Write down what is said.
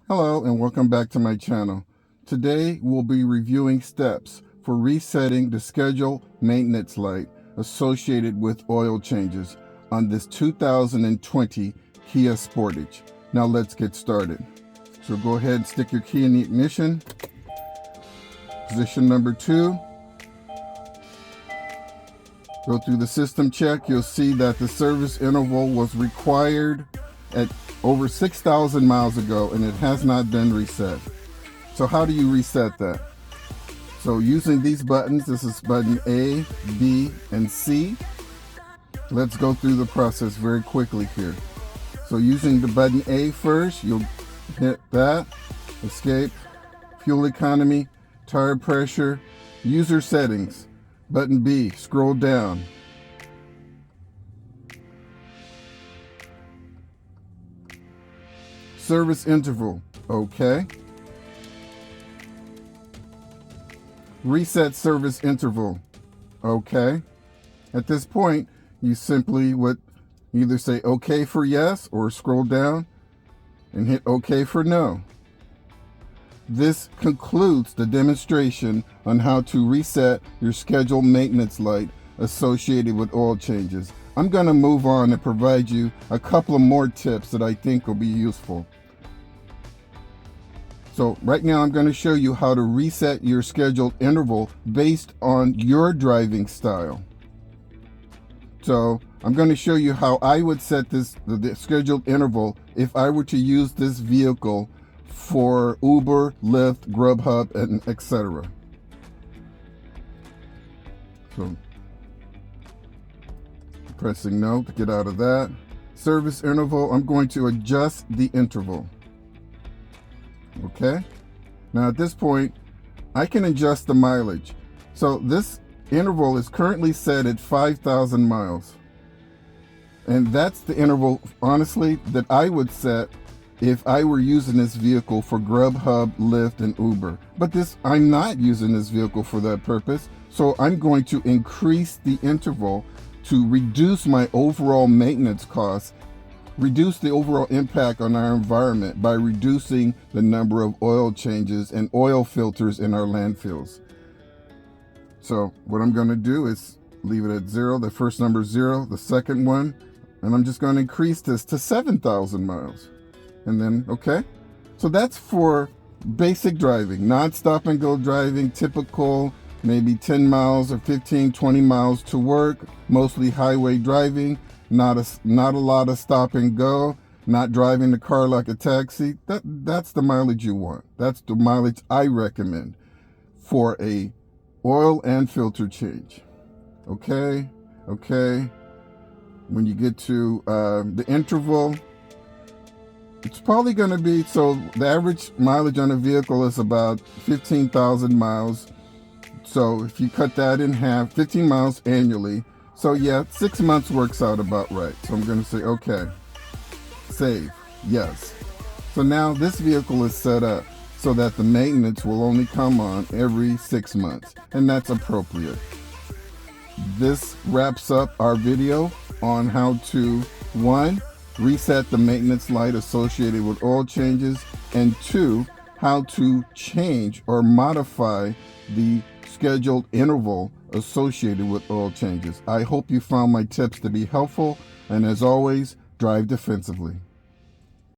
Hello and welcome back to my channel. Today we'll be reviewing steps for resetting the scheduled maintenance light associated with oil changes on this 2020 Kia Sportage. Now let's get started. So go ahead and stick your key in the ignition. Position number 2. Go through the system check. You'll see that the service interval was required at over 6,000 miles ago and it has not been reset. So how do you reset that? So using these buttons, this is button A, B, and C. Let's go through the process very quickly here. So using the button A first, you'll hit that, escape, fuel economy, tire pressure, user settings. Button B, scroll down. Service interval, okay. Reset service interval, okay. At this point, you simply would either say okay for yes or scroll down and hit okay for no. This concludes the demonstration on how to reset your scheduled maintenance light associated with oil changes. I'm going to move on and provide you a couple of more tips that I think will be useful. So right now I'm going to show you how to reset your scheduled interval based on your driving style. So I'm going to show you how I would set the scheduled interval if I were to use this vehicle for Uber, Lyft, Grubhub, and etc. So pressing no to get out of that. Service interval, I'm going to adjust the interval. Okay. Now at this point, I can adjust the mileage. So this interval is currently set at 5,000 miles. And that's the interval, honestly, that I would set if I were using this vehicle for Grubhub, Lyft, and Uber. But I'm not using this vehicle for that purpose. So I'm going to increase the interval to reduce my overall maintenance costs, reduce the overall impact on our environment by reducing the number of oil changes and oil filters in our landfills. So what I'm going to do is leave it at 0. The first number is 0, the second one, and I'm just going to increase this to 7,000 miles. And then, okay. So that's for basic driving, not stop and go driving, typical, maybe 10 miles or 15, 20 miles to work, mostly highway driving, not a lot of stop and go, not driving the car like a taxi. That's the mileage you want. That's the mileage I recommend for a oil and filter change. Okay. When you get to the interval, it's probably going to be, so the average mileage on a vehicle is about 15,000 miles. So if you cut that in half, 15 miles annually. So yeah, 6 months works out about right. So I'm going to say, okay, save, yes. So now this vehicle is set up so that the maintenance will only come on every 6 months, and that's appropriate. This wraps up our video on how to, 1, reset the maintenance light associated with oil changes, and 2, how to change or modify the scheduled interval associated with oil changes. I hope you found my tips to be helpful, and as always, drive defensively.